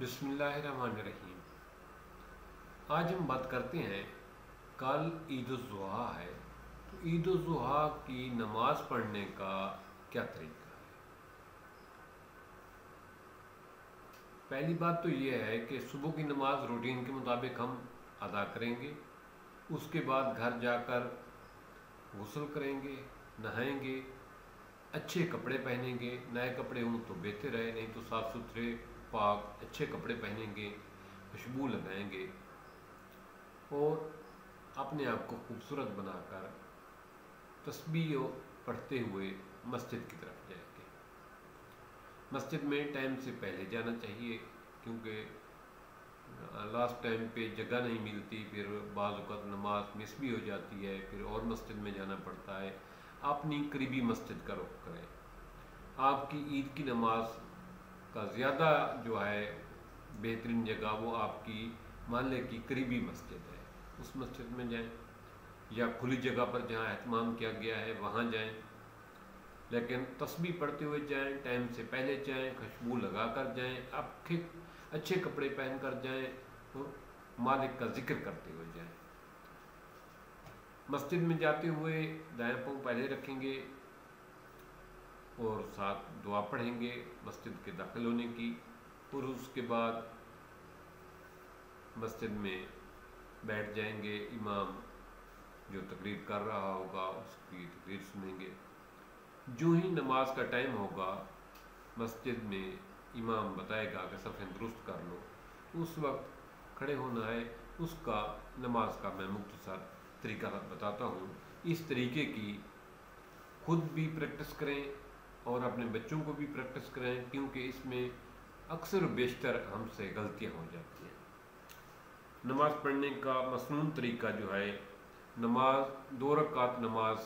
बिस्मिल्लाहिर्रहमानिर्रहीम। आज हम बात करते हैं, कल ईद उल ज़ुहा है, तो ईद उल ज़ुहा की नमाज़ पढ़ने का क्या तरीका है। पहली बात तो ये है कि सुबह की नमाज़ रूटीन के मुताबिक हम अदा करेंगे। उसके बाद घर जाकर गुस्ल करेंगे, नहाएंगे, अच्छे कपड़े पहनेंगे। नए कपड़े हों तो बेहतर है, नहीं तो साफ़ सुथरे पाक अच्छे कपड़े पहनेंगे, खुशबू लगाएंगे और अपने आप को खूबसूरत बनाकर तस्बीह पढ़ते हुए मस्जिद की तरफ जाएंगे। मस्जिद में टाइम से पहले जाना चाहिए, क्योंकि लास्ट टाइम पे जगह नहीं मिलती, फिर बाज़ वक़्त नमाज मिस भी हो जाती है, फिर और मस्जिद में जाना पड़ता है। अपनी करीबी मस्जिद का रुख करें। आपकी ईद की नमाज का ज़्यादा जो है बेहतरीन जगह वो आपकी मोहल्ले की करीबी मस्जिद है, उस मस्जिद में जाएं, या खुली जगह पर जहाँ एहतमाम किया गया है वहाँ जाएं। लेकिन तस्बीह पढ़ते हुए जाएं, टाइम से पहले जाएं, खुशबू लगा कर जाएं, आपके अच्छे कपड़े पहन कर जाएं और मालिक का जिक्र करते हुए जाएं। मस्जिद में जाते हुए दाएं पाँव पहले रखेंगे और साथ दुआ पढ़ेंगे मस्जिद के दाखिल होने की, और उसके बाद मस्जिद में बैठ जाएंगे। इमाम जो तकरीर कर रहा होगा उसकी तकरीर सुनेंगे। जो ही नमाज का टाइम होगा, मस्जिद में इमाम बताएगा कि सफ़ें दुरुस्त कर लो, उस वक्त खड़े होना है। उसका नमाज का मैं मुख्तसर तरीका बताता हूँ। इस तरीके की खुद भी प्रैक्टिस करें और अपने बच्चों को भी प्रैक्टिस करें, क्योंकि इसमें अक्सर बेशतर हमसे गलतियाँ हो जाती हैं। नमाज़ पढ़ने का मसनून तरीका जो है, नमाज 2 रकात नमाज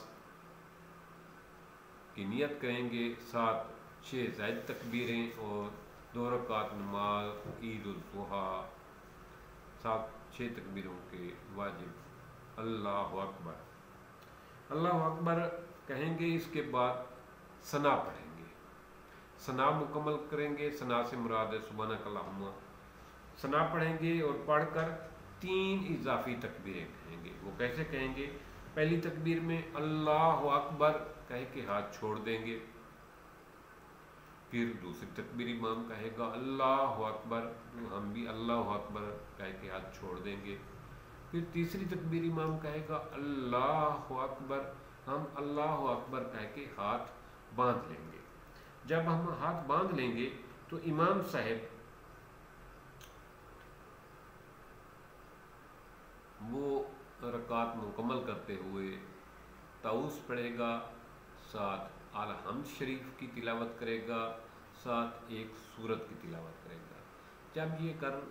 की नियत करेंगे, साथ 6 ज़ायद तकबीरें, और 2 रकात नमाज ईद उल ज़ुहा, साथ 6 तकबीरों के वाजिब। अल्लाहु अकबर, अल्लाहु अकबर कहेंगे। इसके बाद सना पढ़ेंगे, सना मुकम्मल करेंगे। सना से मुराद है सुबहानक अल्लाहुम्मा। सना पढ़ेंगे और पढ़कर 3 इजाफी तकबीरें कहेंगे। वो कैसे कहेंगे? पहली तकबीर में अल्लाहु अकबर कह के हाथ छोड़ देंगे, फिर दूसरी तकबीर इमाम कहेगा अल्लाहु अकबर, हम भी अल्लाहु अकबर कह के हाथ छोड़ देंगे। फिर तीसरी तकबीर इमाम कहेगा अल्लाहु अकबर, हम अल्लाहु अकबर कह के हाथ बांध लेंगे। जब हम हाथ बांध लेंगे तो इमाम साहब वो रकात मुकम्मल करते हुए ताउस पढ़ेगा, साथ आल हम्द शरीफ की तिलावत करेगा, साथ एक सूरत की तिलावत करेगा। जब ये कर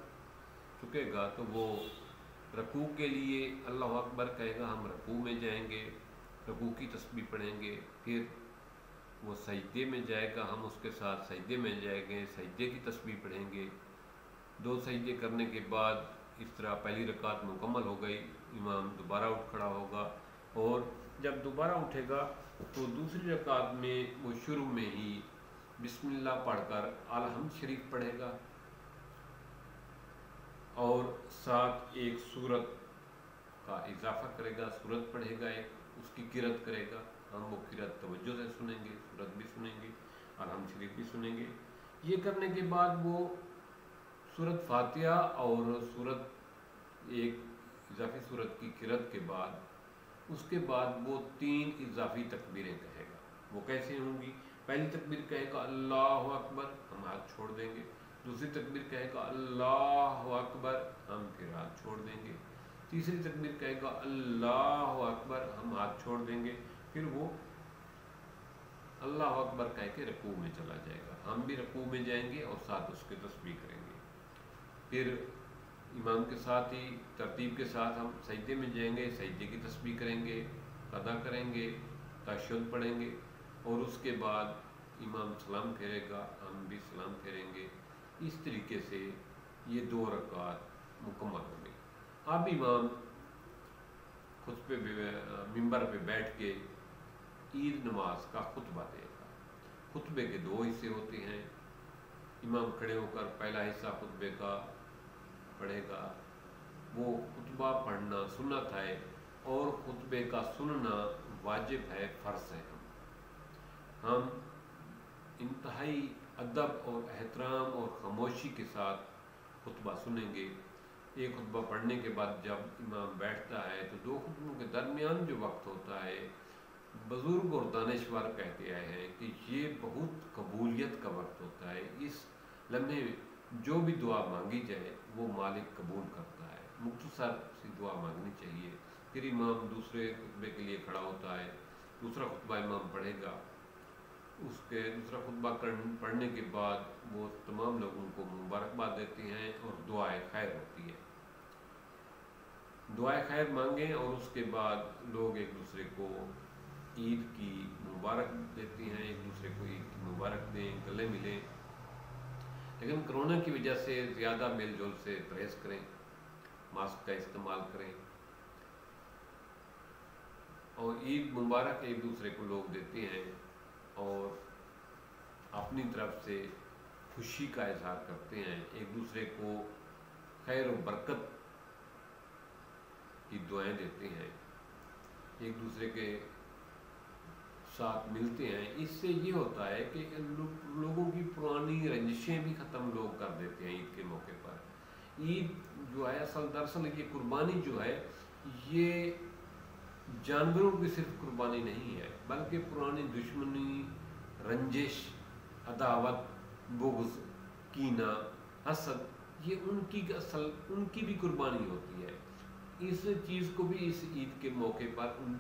चुकेगा तो वो रकू के लिए अल्लाहु अकबर कहेगा, हम रकू में जाएंगे, रकू की तस्बीह पढ़ेंगे। फिर वो सजदे में जाएगा, हम उसके साथ सजदे में जाएंगे, सजदे की तस्बीह पढ़ेंगे। 2 सजदे करने के बाद इस तरह पहली रकात मुकम्मल हो गई। इमाम दोबारा उठ खड़ा होगा, और जब दोबारा उठेगा तो दूसरी रकात में वो शुरू में ही बिस्मिल्लाह पढ़कर आल हम्द शरीफ पढ़ेगा, और साथ एक सूरत का इजाफा करेगा, सूरत पढ़ेगा, एक उसकी किरत करेगा। हम वो किरत तवज्जो से सुनेंगे, सूरत भी सुनेंगे, आल हम्द शरीफ भी सुनेंगे। ये करने के बाद वो सूरत फातिहा और सूरत एक इजाफी सूरत की किरत के बाद उसके बाद वो 3 इजाफी तकबीरें कहेगा। वो कैसे होंगी? पहली तकबीर कहेगा अल्लाहु अकबर, हम हाथ छोड़ देंगे। दूसरी तकबीर कहेगा अल्लाहु अकबर, हम फिर हाथ छोड़ देंगे। तीसरी तकबीर कहेगा अल्लाहु अकबर, हम हाथ छोड़ देंगे। फिर वो अल्लाहु अकबर कह के रकू में चला जाएगा, हम भी रकू में जाएंगे और साथ उसके तस्बीह करेंगे। फिर इमाम के साथ ही तरतीब के साथ हम सजदे में जाएंगे, सजदे की तस्बीह करेंगे, अदा करेंगे, तशहुद पढ़ेंगे, और उसके बाद इमाम सलाम फेरेगा, हम भी सलाम फेरेंगे। इस तरीके से ये 2 रकात मुकम्मल हो गई। अब इमाम खुतबे मिंबर पे बैठ के ईद नमाज का खुतबा देगा। खुतबे के 2 हिस्से होते हैं, इमाम खड़े होकर पहला हिस्सा खुतबे का पढ़ेगा। वो खुतबा पढ़ना सुन्नत है और खुतबे का सुनना वाजिब है, फ़र्ज़ है। हम इंतहाई अदब और एहतराम और खामोशी के साथ खुतबा सुनेंगे। एक खुतबा पढ़ने के बाद जब इमाम बैठता है तो दो खुतबों के दरमियान जो वक्त होता है, बुज़ुर्ग और दानिशवर कहते आए हैं कि ये बहुत कबूलियत का वक्त होता है। इस लम्हे जो भी दुआ मांगी जाए वो मालिक कबूल करता है। मुख्तसर सी दुआ मांगनी चाहिए। फिर इमाम दूसरे खुतबे के लिए खड़ा होता है, दूसरा खुतबा इमाम पढ़ेगा। उसके दूसरा खुतबा पढ़ने के बाद वो तमाम लोगों को मुबारकबाद देते हैं और दुआए खैर होती है। दुआए खैर मांगें और उसके बाद लोग एक दूसरे को ईद की मुबारक देते हैं, एक दूसरे को ईद की मुबारक दें, गले मिलें। लेकिन कोरोना की वजह से ज़्यादा मेल जोल से परहेज़ करें, मास्क का इस्तेमाल करें और ईद मुबारक एक दूसरे को लोग देते हैं और अपनी तरफ से खुशी का इजहार करते हैं, एक दूसरे को खैर और बरकत की दुआएं देते हैं, एक दूसरे के साथ मिलते हैं। इससे ये होता है कि लोगों की पुरानी रंजिशें भी ख़त्म लोग कर देते हैं ईद के मौके पर। ईद जो है दरअसल ये कुर्बानी जो है ये जानवरों की सिर्फ कुर्बानी नहीं है, बल्कि पुरानी दुश्मनी, रंजिश, अदावत, बुग़्ज़, कीना, हसद, ये उनकी भी कुर्बानी होती है। इस चीज़ को भी इस ईद के मौके पर उन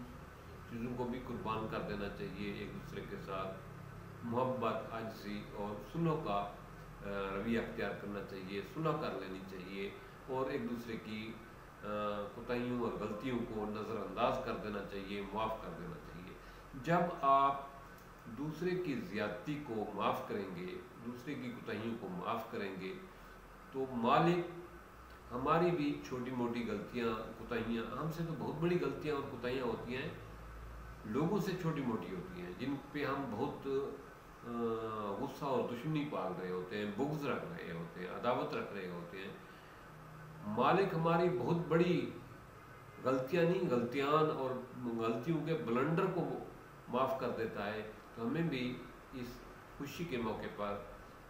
चीज़ों को भी कुर्बान कर देना चाहिए। एक दूसरे के साथ मोहब्बत, आजिज़ी और सुलह का रवैया अख्तियार करना चाहिए, सुलह कर लेनी चाहिए और एक दूसरे की कोताहियों और गलतियों को नज़रअंदाज कर देना चाहिए, माफ़ कर देना चाहिए। जब आप दूसरे की ज़्यादती को माफ़ करेंगे, दूसरे की कोताहियों को माफ़ करेंगे, तो मालिक हमारी भी छोटी मोटी गलतियाँ, कोताहियाँ, हमसे तो बहुत बड़ी गलतियाँ और कोताहियाँ होती हैं, लोगों से छोटी मोटी होती हैं, जिन पे हम बहुत गुस्सा और दुश्मनी पाल रहे होते हैं, बुग़्ज़ रख रहे होते हैं, अदावत रख रहे होते हैं। मालिक हमारी बहुत बड़ी गलतियाँ नहीं, गलतियान और गलतियों के ब्लंडर को माफ़ कर देता है। तो हमें भी इस खुशी के मौके पर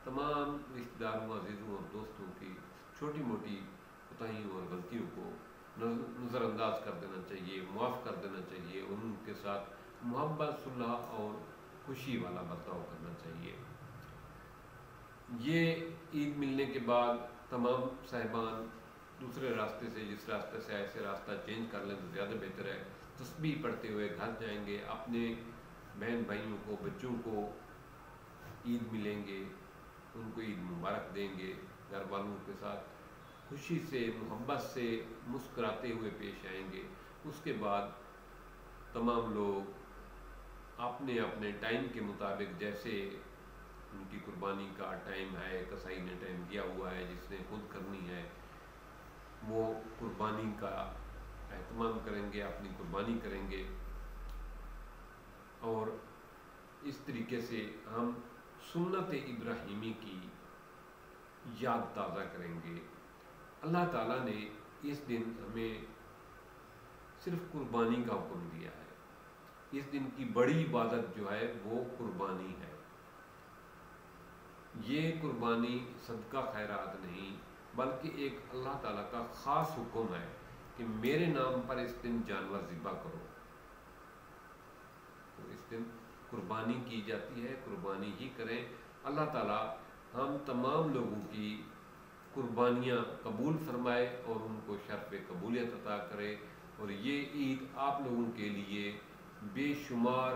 तमाम रिश्तेदारों, अजीज़ों और दोस्तों की छोटी मोटी कोताहियों और गलतियों को नज़रअंदाज कर देना चाहिए, माफ़ कर देना चाहिए, उनके साथ मोहब्बत, सुलह और खुशी वाला बर्ताव करना चाहिए। ये ईद मिलने के बाद तमाम साहिबान दूसरे रास्ते से, जिस रास्ते से ऐसे रास्ता चेंज कर लें तो ज़्यादा बेहतर है। तस्बीह पढ़ते हुए घर जाएंगे, अपने बहन भाइयों को, बच्चों को ईद मिलेंगे, उनको ईद मुबारक देंगे, घर वालों के साथ खुशी से, मोहब्बत से, मुस्कुराते हुए पेश आएंगे। उसके बाद तमाम लोग अपने अपने टाइम के मुताबिक, जैसे उनकी कुर्बानी का टाइम है, कसाई ने टाइम दिया हुआ है, जिसने खुद करनी है, वो कुर्बानी का एहतमाम करेंगे, अपनी कुर्बानी करेंगे। और इस तरीके से हम सुन्नत इब्राहीमी की याद ताज़ा करेंगे। अल्लाह ताला ने इस दिन हमें सिर्फ कुर्बानी का हुक्म दिया है। इस दिन की बड़ी इबादत जो है वो कुर्बानी है। ये कुर्बानी सदका खैरात नहीं, बल्कि एक अल्लाह ताला का ख़ास हुक्म है कि मेरे नाम पर इस दिन जानवर ज़िबा करो। तो इस दिन कुर्बानी की जाती है, कुर्बानी ही करें। अल्लाह ताला हम तमाम लोगों की कुर्बानियाँ कबूल फरमाए और उनको शर्फ़ कबूलियत अता करे। और ये ईद आप लोगों के लिए बेशुमार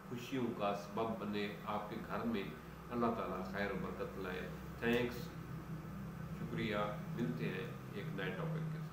खुशियों का सबब बने, आपके घर में अल्लाह ताला खैर और बरकत लाए। थैंक्स, शुक्रिया। मिलते हैं एक नए टॉपिक के साथ।